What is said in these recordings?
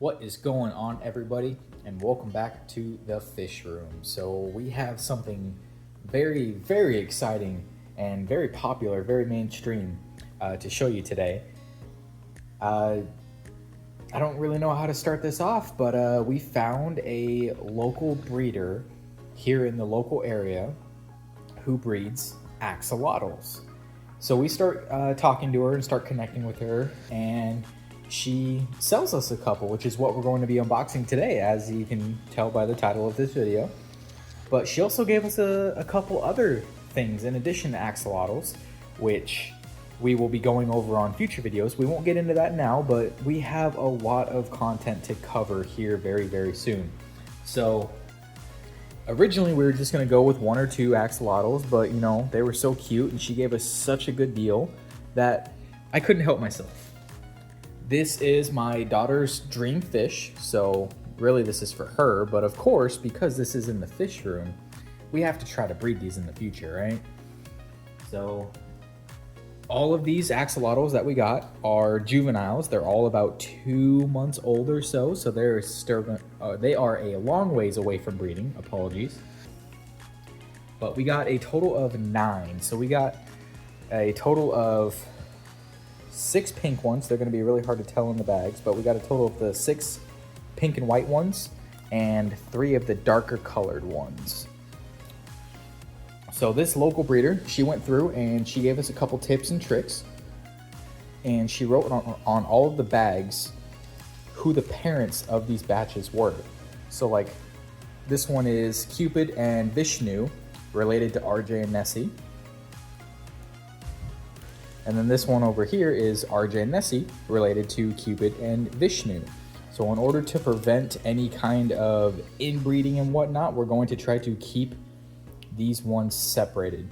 What is going on, everybody, and welcome back to the fish room. So we have something very exciting and very popular, very mainstream to show you today. I don't really know how to start this off, but we found a local breeder here in the local area who breeds axolotls. So we start talking to her and start connecting with her, and she sells us a couple, which is what we're going to be unboxing today, as you can tell by the title of this video. But she also gave us a couple other things in addition to axolotls, which we will be going over on future videos. We won't get into that now, but we have a lot of content to cover here very soon. So originally we were just gonna go with 1 or 2 axolotls, but you know, they were so cute and she gave us such a good deal that I couldn't help myself. This is my daughter's dream fish, so really this is for her, but of course, because this is in the fish room, we have to try to breed these in the future, right? So all of these axolotls that we got are juveniles. They're all about 2 months old or so, so they are a long ways away from breeding, apologies. But we got a total of 9, so we got a total of 6 pink ones. They're going to be really hard to tell in the bags, but we got a total of the 6 pink and white ones and 3 of the darker colored ones. So this local breeder, she went through and she gave us a couple tips and tricks, and she wrote on all of the bags who the parents of these batches were. So like this one is Cupid and Vishnu, related to RJ and Nessie. And then this one over here is RJ and Nessie, related to Cupid and Vishnu. So in order to prevent any kind of inbreeding and whatnot, we're going to try to keep these ones separated.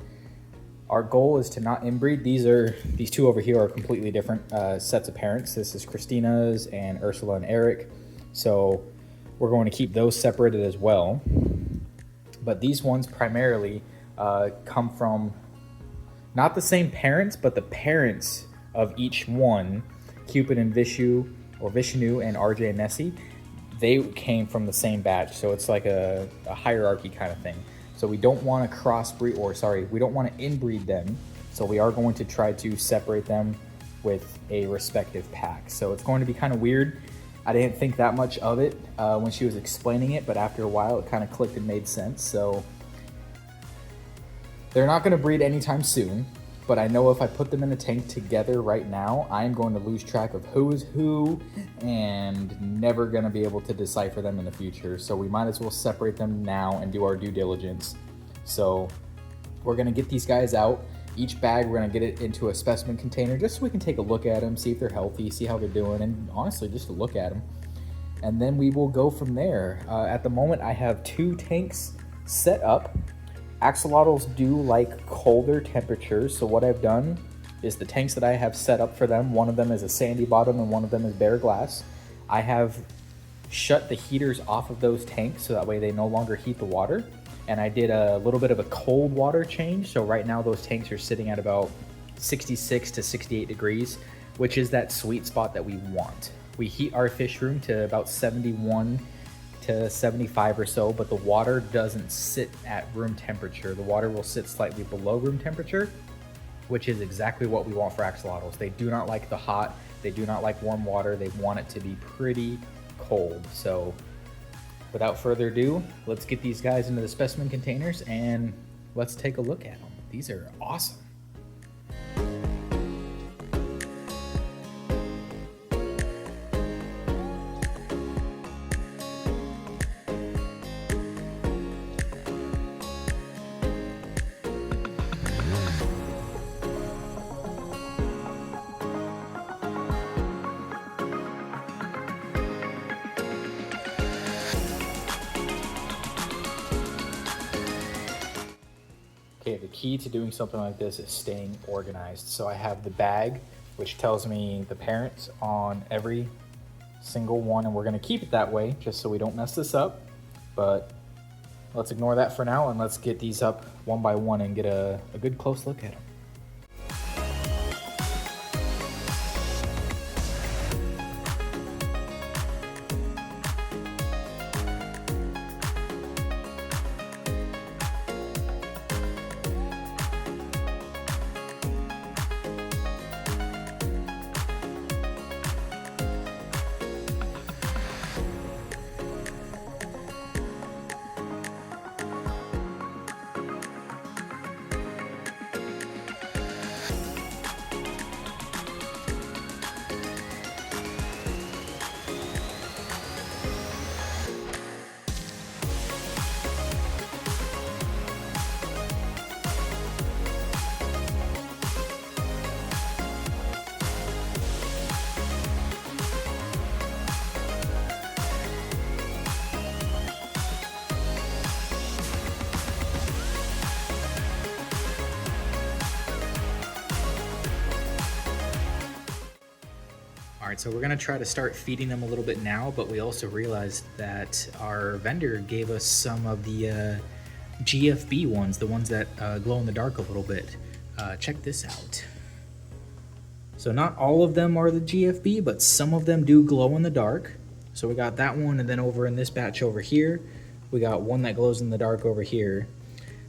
Our goal is to not inbreed. These 2 over here are completely different sets of parents. This is Christina's and Ursula and Eric. So we're going to keep those separated as well. But these ones primarily come from not the same parents, but the parents of each one. Cupid and Vishnu, or Vishnu and RJ and Nessie, they came from the same batch. So it's like a hierarchy kind of thing. So we don't want to crossbreed, or sorry, we don't want to inbreed them. So we are going to try to separate them with a respective pack. So it's going to be kind of weird. I didn't think that much of it when she was explaining it, but after a while it kind of clicked and made sense. So they're not going to breed anytime soon, but I know if I put them in a tank together right now, I'm going to lose track of who is who and never going to be able to decipher them in the future. So we might as well separate them now and do our due diligence. So we're going to get these guys out. Each bag, we're going to get it into a specimen container just so we can take a look at them, see if they're healthy, see how they're doing, and honestly, just to look at them. And then we will go from there. At the moment, I have 2 tanks set up. Axolotls do like colder temperatures, so what I've done is the tanks that I have set up for them, one of them is a sandy bottom and one of them is bare glass. I have shut the heaters off of those tanks so that way they no longer heat the water. And I did a little bit of a cold water change, so right now those tanks are sitting at about 66 to 68 degrees, which is that sweet spot that we want. We heat our fish room to about 71 to 75 or so, but the water doesn't sit at room temperature. The water will sit slightly below room temperature, which is exactly what we want for axolotls. They do not like the hot, they do not like warm water, they want it to be pretty cold. So without further ado, let's get these guys into the specimen containers and let's take a look at them. These are awesome. Okay, the key to doing something like this is staying organized. So I have the bag, which tells me the parents on every single one, and we're gonna keep it that way just so we don't mess this up. But let's ignore that for now and let's get these up one by one and get a good close look at them. right, so we're gonna try to start feeding them a little bit now, but we also realized that our vendor gave us some of the GFB ones, the ones that glow in the dark a little bit. Check this out. So not all of them are the GFB, but some of them do glow in the dark. So we got that one, and then over in this batch over here, we got one that glows in the dark over here.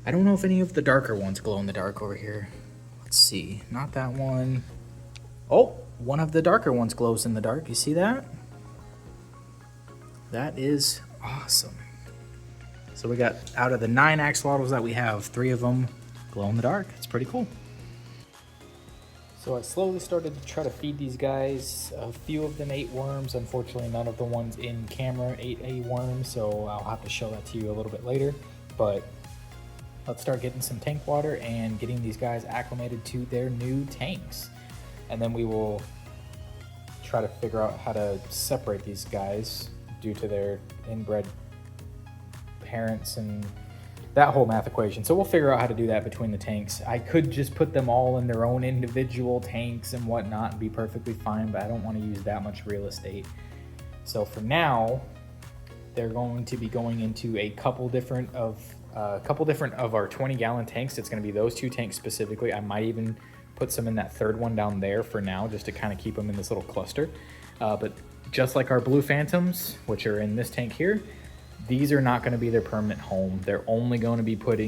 I don't know if any of the darker ones glow in the dark over here. Let's see, not that one. Oh, one of the darker ones glows in the dark. You see that? That is awesome. So we got, out of the 9 axolotls that we have, 3 of them glow in the dark. It's pretty cool. So I slowly started to try to feed these guys. A few of them ate worms. Unfortunately, none of the ones in camera ate a worm, so I'll have to show that to you a little bit later. But let's start getting some tank water and getting these guys acclimated to their new tanks. And then we will try to figure out how to separate these guys due to their inbred parents and that whole math equation. So we'll figure out how to do that between the tanks. I could just put them all in their own individual tanks and whatnot and be perfectly fine, but I don't want to use that much real estate. So for now, they're going to be going into a couple different of our 20-gallon tanks. It's going to be those 2 tanks specifically. I might even put some in that 3rd one down there for now, just to kind of keep them in this little cluster. But just like our Blue Phantoms, which are in this tank here, these are not going to be their permanent home. They're only going to be put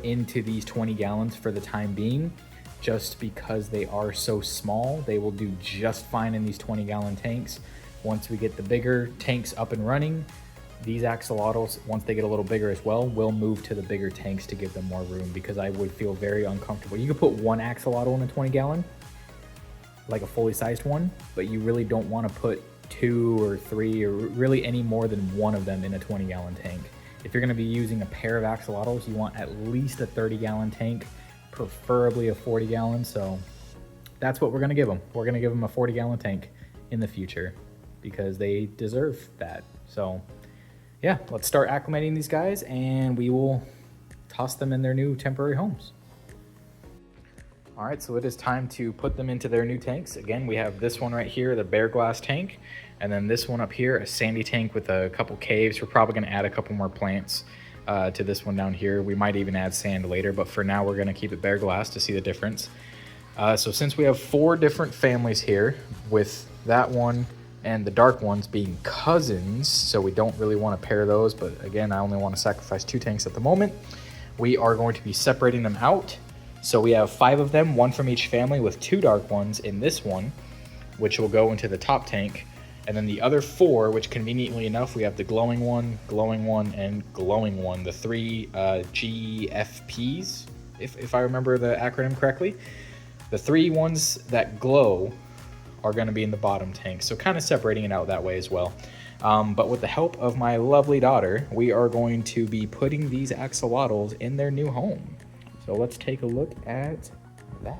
into these 20 gallons for the time being, just because they are so small. They will do just fine in these 20-gallon tanks. Once we get the bigger tanks up and running, these axolotls, once they get a little bigger as well, will move to the bigger tanks to give them more room, because I would feel very uncomfortable. You could put 1 axolotl in a 20-gallon, like a fully sized one, but you really don't want to put 2 or 3 or really any more than 1 of them in a 20-gallon tank. If you're going to be using a pair of axolotls, you want at least a 30-gallon tank, preferably a 40-gallon. So that's what we're going to give them. We're going to give them a 40-gallon tank in the future because they deserve that. So yeah, let's start acclimating these guys and we will toss them in their new temporary homes. All right, so it is time to put them into their new tanks. Again, we have this one right here, the bare glass tank, and then this one up here, a sandy tank with a couple caves. We're probably gonna add a couple more plants to this one down here. We might even add sand later, but for now we're gonna keep it bare glass to see the difference. So since we have 4 different families here, with that one and the dark ones being cousins, so we don't really wanna pair those, but again, I only wanna sacrifice 2 tanks at the moment, we are going to be separating them out. So we have 5 of them, 1 from each family, with 2 dark ones in this one, which will go into the top tank. And then the other 4, which conveniently enough, we have the glowing one, and glowing one, the 3 GFPs, if I remember the acronym correctly. The 3 ones that glow are gonna be in the bottom tank, so kind of separating it out that way as well. But with the help of my lovely daughter, we are going to be putting these axolotls in their new home. So let's take a look at that.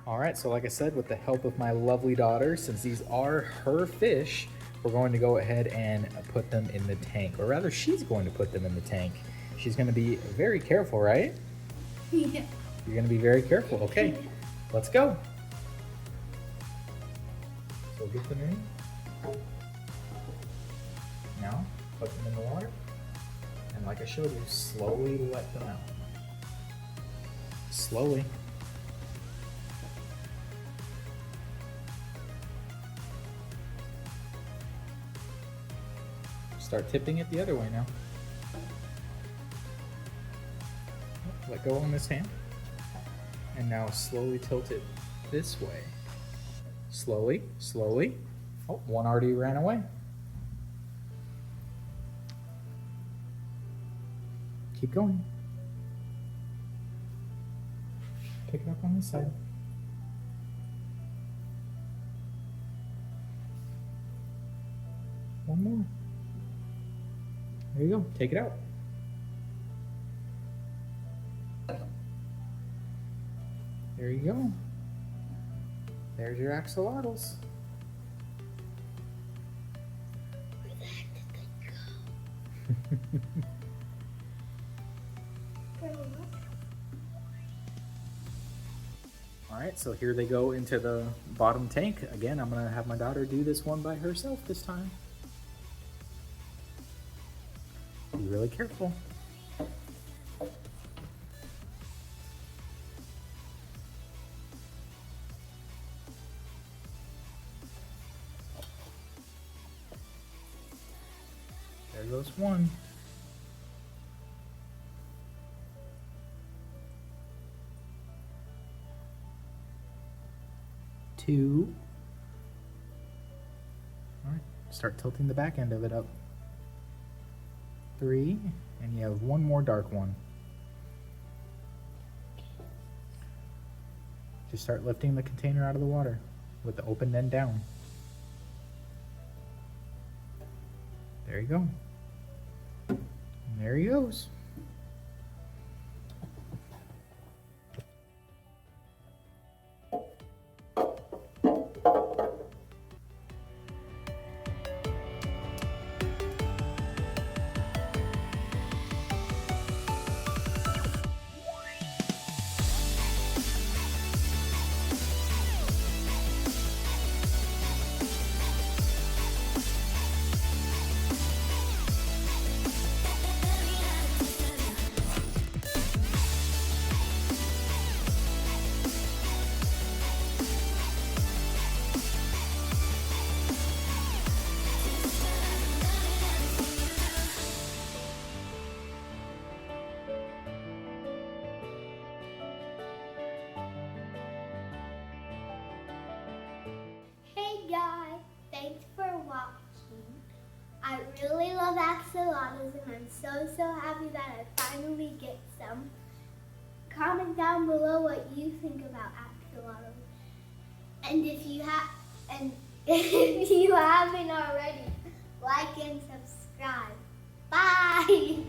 All right, so like I said, with the help of my lovely daughter, since these are her fish, we're going to go ahead and put them in the tank, or rather she's going to put them in the tank. She's gonna be very careful, right? Yeah. You're gonna be very careful. Okay, let's go. So get them in. Now, put them in the water. And like I showed you, slowly let them out. Slowly. Start tipping it the other way now. Let go on this hand. And now slowly tilt it this way. Slowly, slowly. Oh, one already ran away. Keep going. Pick it up on this side. One more. There you go. Take it out. There you go. There's your axolotls. Where the heck did they go? All right, Alright, so here they go into the bottom tank. Again, I'm gonna have my daughter do this one by herself this time. Be really careful. There goes one. Two. All right, start tilting the back end of it up. Three, and you have one more dark one. Just start lifting the container out of the water with the open end down. There you go. And there he goes. Hey guys, thanks for watching. I really love axolotls and I'm so happy that I finally get some. Comment down below what you think about axolotls. And if you if you haven't already, like and subscribe. Bye!